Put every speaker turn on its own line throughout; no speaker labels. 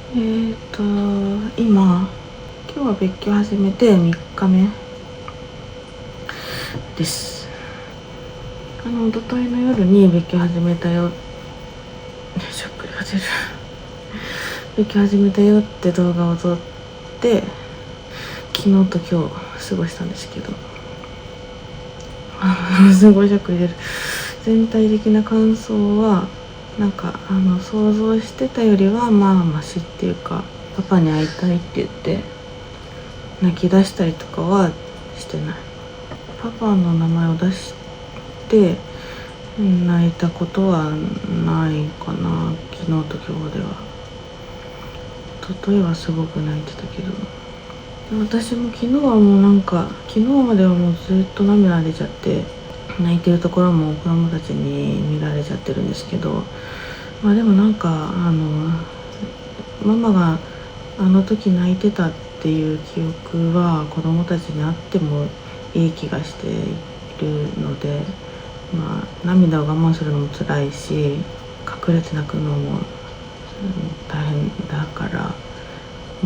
今日は別居始めて3日目です。一昨日の夜に別居始めたよしゃっくりが出る別居始めたよって動画を撮って昨日と今日過ごしたんですけどすごいしゃっくり出る。全体的な感想は想像してたよりはまあマシっていうか、パパに会いたいって言って泣き出したりとかはしてない。パパの名前を出して泣いたことはないかな。昨日と今日では。一昨日はすごく泣いてたけど、私も昨日はもう昨日まではもうずっと涙出ちゃって泣いてるところも子供たちに見られちゃってるんですけど、でもママがあの時泣いてたっていう記憶は子供たちにあってもいい気がしているので、涙を我慢するのも辛いし隠れて泣くのも大変だから、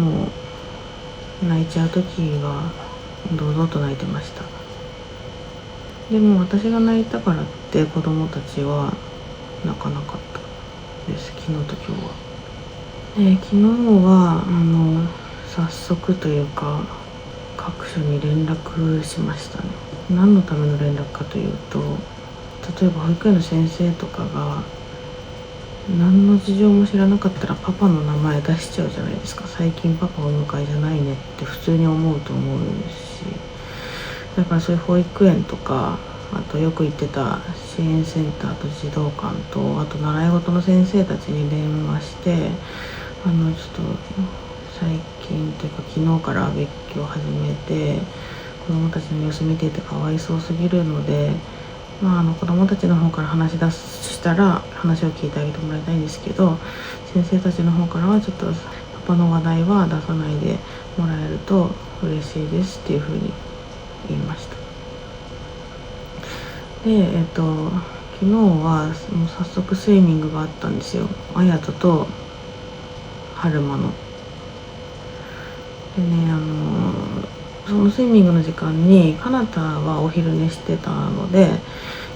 もう泣いちゃう時は堂々と泣いてました。でも私が泣いたからって子供たちは泣かなかったです、昨日と今日は。昨日は早速というか各所に連絡しましたね。何のための連絡かというと、例えば保育園の先生とかが何の事情も知らなかったらパパの名前出しちゃうじゃないですか。最近パパお迎えじゃないねって普通に思うと思うし、だからそういう保育園とか、あとよく行ってた支援センターと児童館と、あと習い事の先生たちに電話して、ちょっと最近というか昨日から別居を始めて子供たちの様子見ていてかわいそうすぎるので、子供たちの方から話し出したら話を聞いてあげてもらいたいんですけど、先生たちの方からはちょっとパパの話題は出さないでもらえると嬉しいですっていうふうに言いました。で、昨日はもう早速スイミングがあったんですよ。あやとと春馬の。でね、そのスイミングの時間にかなたはお昼寝してたので、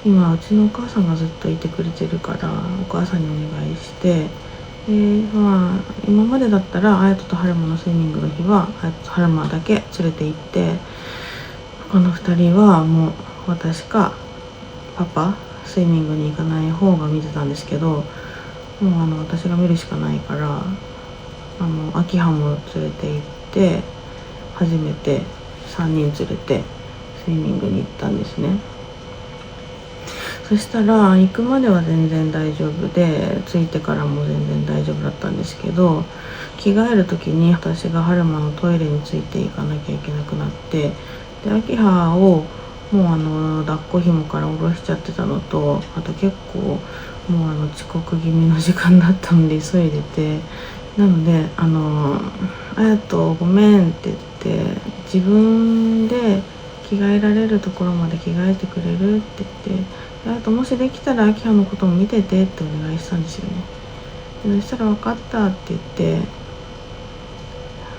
今うちのお母さんがずっといてくれてるからお母さんにお願いして、今までだったらあやとと春馬のスイミングの日はあやとと春馬だけ連れて行って、他の2人はもう私かパパスイミングに行かない方が見てたんですけど、もう私が見るしかないから、秋葉も連れて行って初めて3人連れてスイミングに行ったんですね。そしたら行くまでは全然大丈夫で、着いてからも全然大丈夫だったんですけど、着替える時に私が春馬のトイレについていかなきゃいけなくなって、で秋葉をもう抱っこ紐から下ろしちゃってたのと、あと結構もう遅刻気味の時間だったので急いでて、なのであやとごめんって言って自分で着替えられるところまで着替えてくれるって言って、あともしできたら秋葉のことも見ててってお願いしたんですよね。でそしたら分かったって言って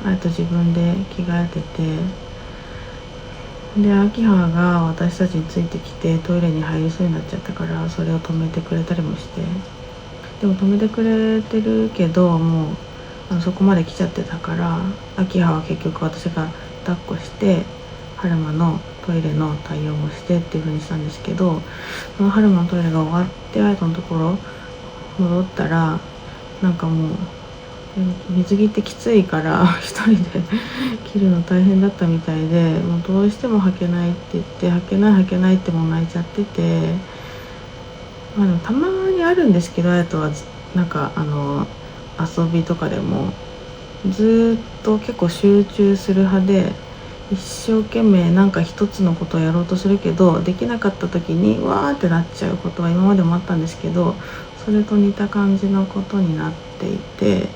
あと自分で着替えてて、で秋葉が私たちについてきてトイレに入りそうになっちゃったから、それを止めてくれたりもして、でも止めてくれてるけどもうそこまで来ちゃってたから、秋葉は結局私が抱っこして春馬のトイレの対応もしてっていう風にしたんですけど、その春馬のトイレが終わってあやとのところ戻ったらもう水着ってきついから一人で着るの大変だったみたいで、もうどうしても履けないって言って履けないってもう泣いちゃってて、でもたまにあるんですけど、あやとは遊びとかでもずっと結構集中する派で、一生懸命一つのことをやろうとするけどできなかった時にわーってなっちゃうことは今までもあったんですけど、それと似た感じのことになっていて、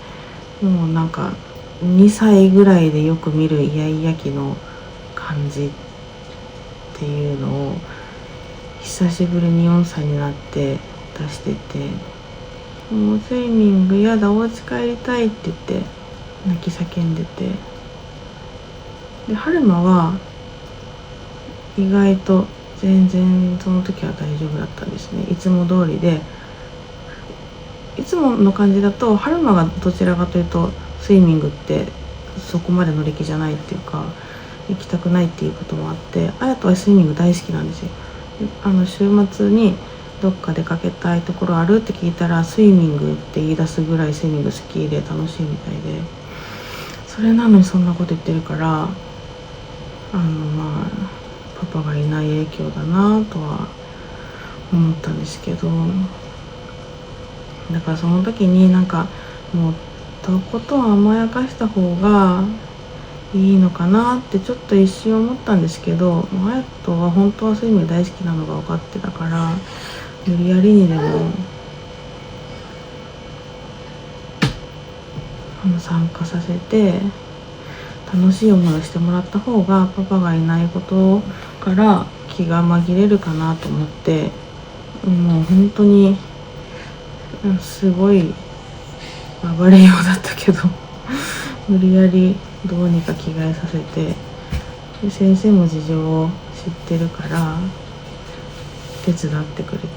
もう2歳ぐらいでよく見るイヤイヤ期の感じっていうのを久しぶりに4歳になって出してて、もうスイミングやだお家帰りたいって言って泣き叫んでて、で春馬は意外と全然その時は大丈夫だったんですね。いつも通りで、いつもの感じだと春馬がどちらかというとスイミングってそこまで乗り気じゃないっていうか、行きたくないっていうこともあって、綾人はスイミング大好きなんですよ。週末にどっか出かけたいところあるって聞いたらスイミングって言い出すぐらいスイミング好きで楽しいみたいで、それなのにそんなこと言ってるから、パパがいない影響だなとは思ったんですけど、だからその時になんかもうとことん甘やかした方がいいのかなってちょっと一瞬思ったんですけど、隼人は本当はスイミング大好きなのが分かってたから、無理やりにでも参加させて楽しい思いをしてもらった方がパパがいないことから気が紛れるかなと思って、もう本当にすごい暴れようだったけど無理やりどうにか着替えさせて、で先生も事情を知ってるから手伝ってくれて、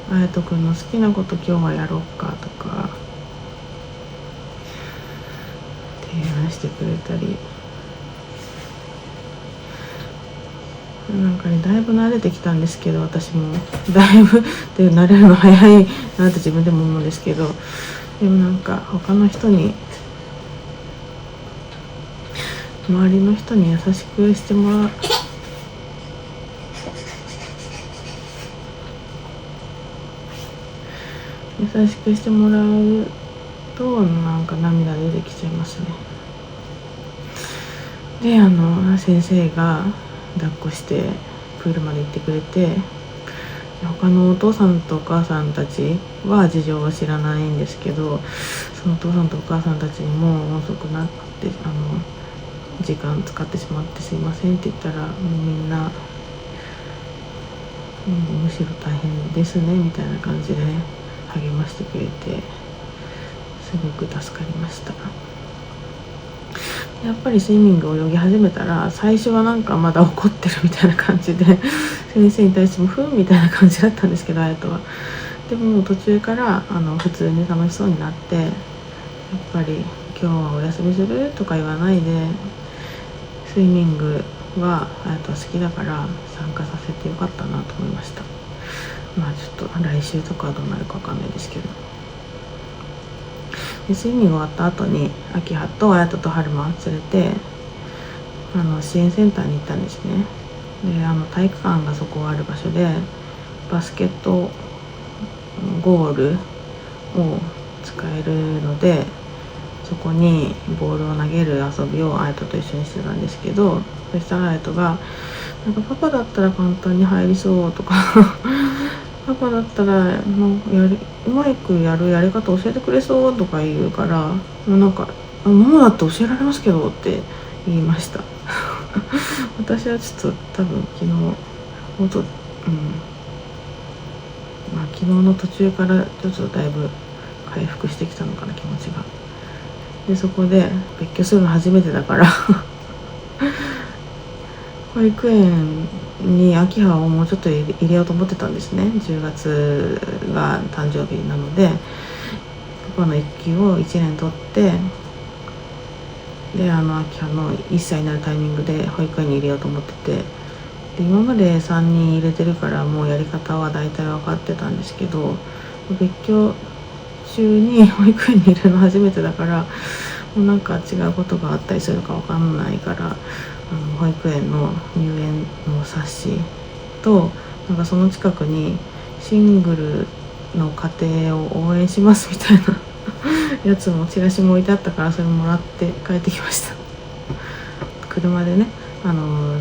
隼人君の好きなこと今日はやろうかとか提案してくれたり、なんかね、だいぶ慣れてきたんですけど、私もだいぶで慣れるの早いなって自分でも思うんですけど、でもなんか他の人に、周りの人に優しくしてもらう、優しくしてもらうとなんか涙出てきちゃいますね。で先生が抱っこしてプールまで行ってくれて、他のお父さんとお母さんたちは事情は知らないんですけど、そのお父さんとお母さんたちにも遅くなって時間使ってしまってすいませんって言ったら、もうみんな、むしろ大変ですねみたいな感じで励ましてくれて、すごく助かりました。やっぱりスイミングを泳ぎ始めたら最初はなんかまだ怒ってるみたいな感じで先生に対してもふんみたいな感じだったんですけど、隼人は。でも途中から普通に楽しそうになって、やっぱり今日はお休みするとか言わないで、スイミングは隼人は好きだから参加させてよかったなと思いました。ちょっと来週とかはどうなるかわかんないですけど。でスイミング終わった後に明葉と綾人と春馬連れて支援センターに行ったんですね。で体育館がそこある場所でバスケットゴールを使えるので、そこにボールを投げる遊びを綾人と一緒にしてたんですけど、そしたら綾人がなんかパパだったら簡単に入りそうとかパパだったらうまくやるやり方教えてくれそうとか言うから、もうなんかママだって教えられますけどって言いました私はちょっと多分昨日昨日の途中からちょっとだいぶ回復してきたのかな、気持ちが。でそこで別居するの初めてだから保育園に明葉をもうちょっと入れようと思ってたんですね。10月が誕生日なのでパパの育休を1年取って、で明葉の1歳になるタイミングで保育園に入れようと思ってて、で今まで3人入れてるからもうやり方は大体分かってたんですけど、別居中に保育園にいるの初めてだから、もうなんか違うことがあったりするか分かんないから、保育園の入園の冊子となんかその近くにシングルの家庭を応援しますみたいなやつもチラシも置いてあったから、それもらって帰ってきました車でね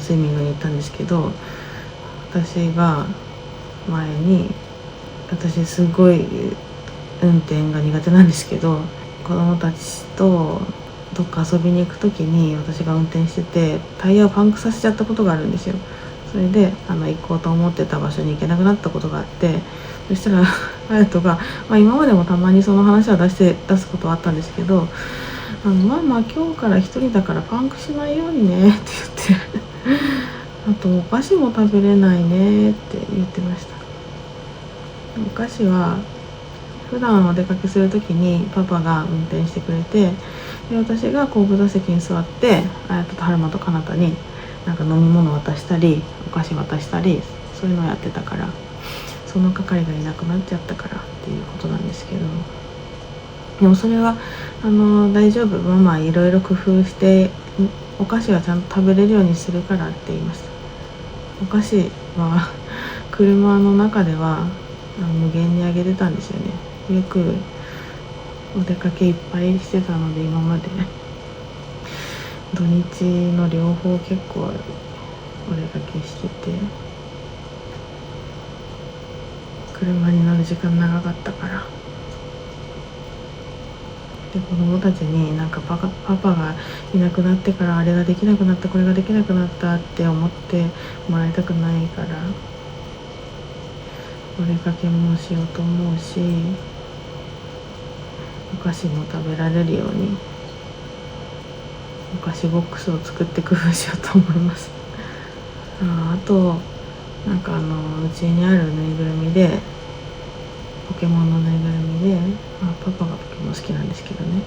スイミングに行ったんですけど、私が前に、私すごい運転が苦手なんですけど、子供たちとどっか遊びに行く時に私が運転しててタイヤをパンクさせちゃったことがあるんですよ。それで行こうと思ってた場所に行けなくなったことがあって、そしたら隼人が、今までもたまにその話は出すことはあったんですけど、ママ今日から一人だからパンクしないようにねって言ってあとお菓子も食べれないねって言ってました。お菓子は普段お出かけする時にパパが運転してくれて、で私が後部座席に座って綾人と春馬と彼方になんか飲み物渡したりお菓子渡したりそういうのをやってたから、その係がいなくなっちゃったからっていうことなんですけど、でもそれは大丈夫、ママいろいろ工夫してお菓子はちゃんと食べれるようにするからって言いました。お菓子は車の中では無限にあげてたんですよね。よくお出かけいっぱいしてたので、今まで土日の両方結構お出かけしてて、車に乗る時間長かったから。で子供たちになんかパパがいなくなってからあれができなくなったこれができなくなったって思ってもらいたくないから、お出かけもしようと思うし、お菓子も食べられるようにお菓子ボックスを作って工夫しようと思います。あとなんかうちにあるぬいぐるみでポケモンのぬいぐるみで、パパがポケモン好きなんですけどね、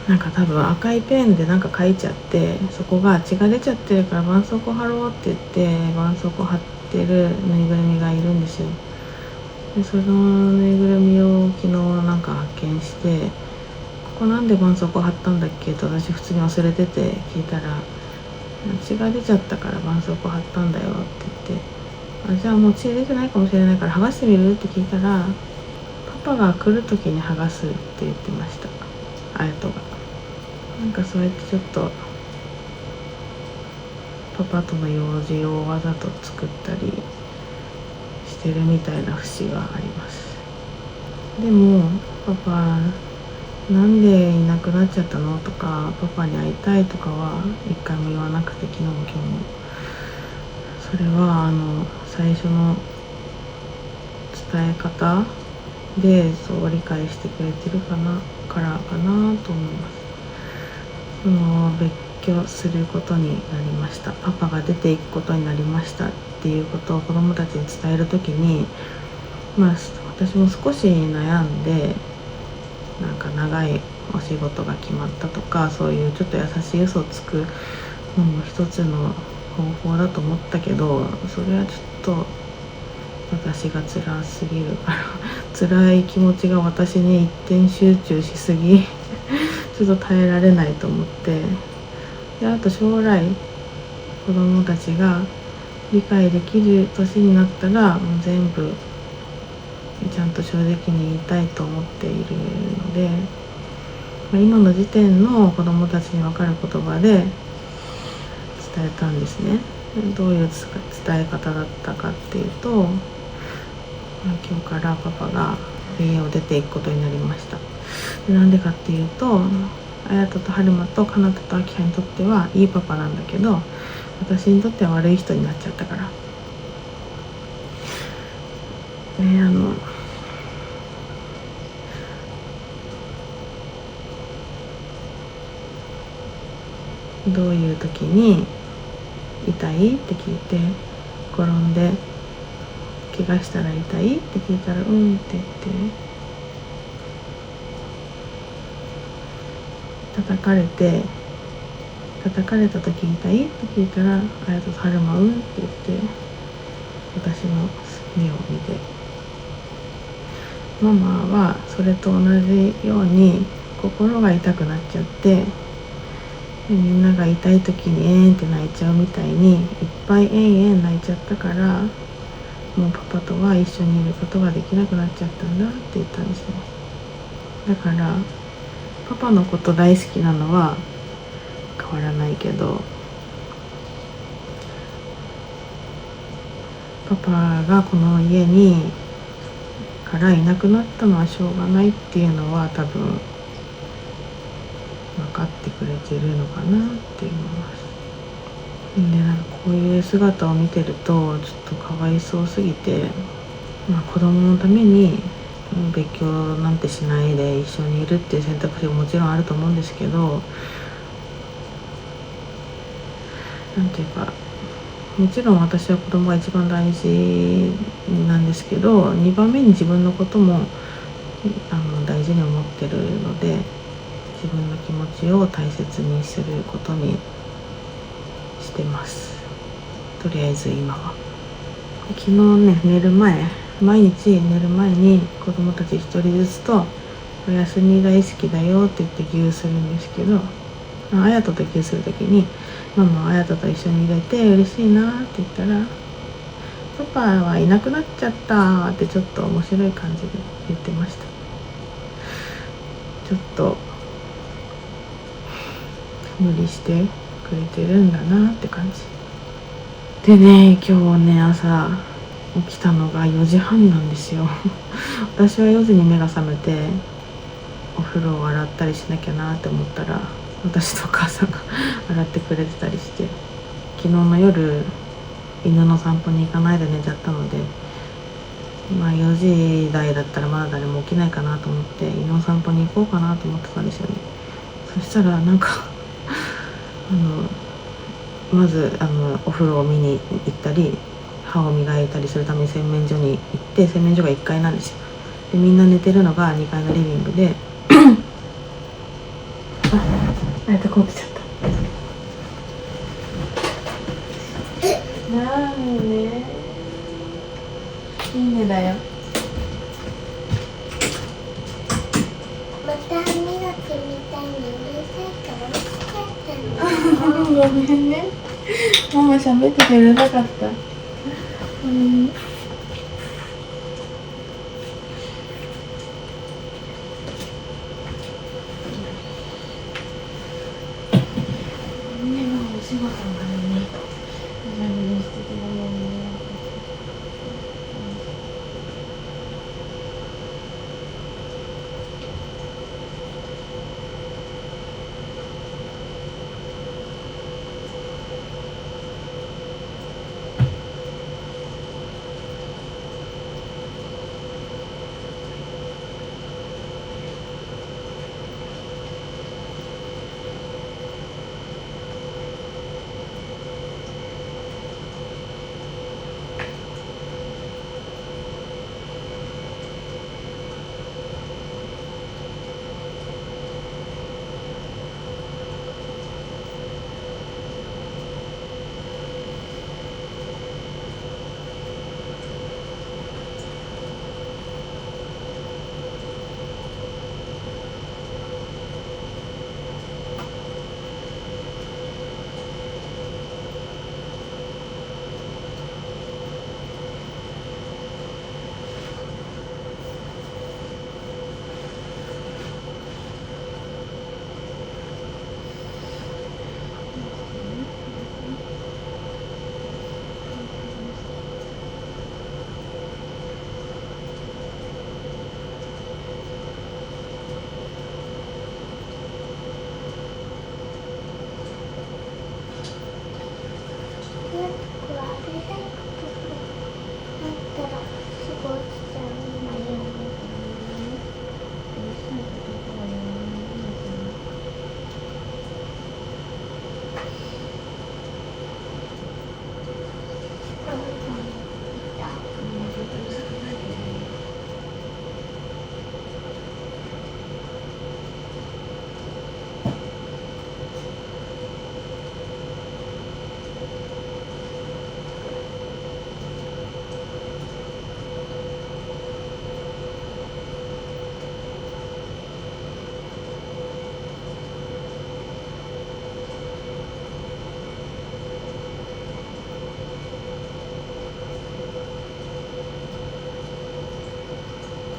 なんか多分赤いペンでなんか書いちゃってそこが血が出ちゃってるから絆創膏貼ろうって言って絆創膏貼ってるぬいぐるみがいるんですよ。でそのぬいぐるみを昨日なんか発見して、ここなんで絆創膏貼ったんだっけと私普通に忘れてて聞いたら、血が出ちゃったから絆創膏貼ったんだよって言って、じゃあもう血出てないかもしれないから剥がしてみるって聞いたら、パパが来る時に剥がすって言ってました、綾人が。なんかそうやってちょっとパパとの用事をわざと作ったりしてるみたいな節があります。でもパパなんでいなくなっちゃったのとかパパに会いたいとかは一回も言わなくて、昨日も今日も。それは最初の伝え方でそう理解してくれてるからかなと思います。別居することになりました、パパが出ていくことになりましたっていうことを子どもたちに伝えるときに、私も少し悩んで、なんか長いお仕事が決まったとかそういうちょっと優しい嘘をつくのも一つの方法だと思ったけど、それはちょっと私が辛すぎるから辛い気持ちが私に一点集中しすぎちょっと耐えられないと思って、であと将来子供たちが理解できる年になったらもう全部ちゃんと正直に言いたいと思っているので、今の時点の子供たちに分かる言葉で伝えたんですね。どういう伝え方だったかっていうと、今日からパパが家を出ていくことになりました。なんでかっていうと、綾人と春馬と彼方と明葉にとってはいいパパなんだけど、私にとっては悪い人になっちゃったから。どういう時に痛いって聞いて、転んで怪我したら痛いって聞いたらうんって言って、叩かれた時痛いって聞いたら綾人と春馬うんって言って私の目を見て、ママはそれと同じように心が痛くなっちゃって、みんなが痛い時にって泣いちゃうみたいにいっぱい泣いちゃったから、もうパパとは一緒にいることができなくなっちゃったんだって言ったんですね。だからパパのこと大好きなのは変わらないけど、パパがこの家にからいなくなったのはしょうがないっていうのは多分分かってくれてるのかなって思います。でなんかこういう姿を見てるとちょっとかわいそうすぎて、子供のために別居なんてしないで一緒にいるっていう選択肢ももちろんあると思うんですけど、なんていうか、もちろん私は子供が一番大事なんですけど、2番目に自分のことも大事に思ってるので、自分の気持ちを大切にすることにしてます。とりあえず今は。昨日ね、毎日寝る前に子供たち一人ずつとおやすみ大好きだよって言ってギューするんですけど、あやととギューするときに、ママあやとと一緒にいれて嬉しいなって言ったら、パパはいなくなっちゃったってちょっと面白い感じで言ってました。ちょっと無理してくれてるんだなって感じでね。今日ね、朝起きたのが4時半なんですよ私は4時に目が覚めてお風呂を洗ったりしなきゃなって思ったら、私とお母さんが洗ってくれてたりして、昨日の夜犬の散歩に行かないで寝ちゃったので、4時台だったらまだ誰も起きないかなと思って犬の散歩に行こうかなと思ってたんですよね。そしたらなんかまずお風呂を見に行ったり歯を磨いたりするために洗面所に行って、洗面所が1階なんですよ。でみんな寝てるのが2階のリビングであやたこ起きちゃった。なんでいいねだよ。
また歯磨きみたいにうるさいから起きちゃったの。
ごめんね、ママ喋っててうるさかった。お仕事がね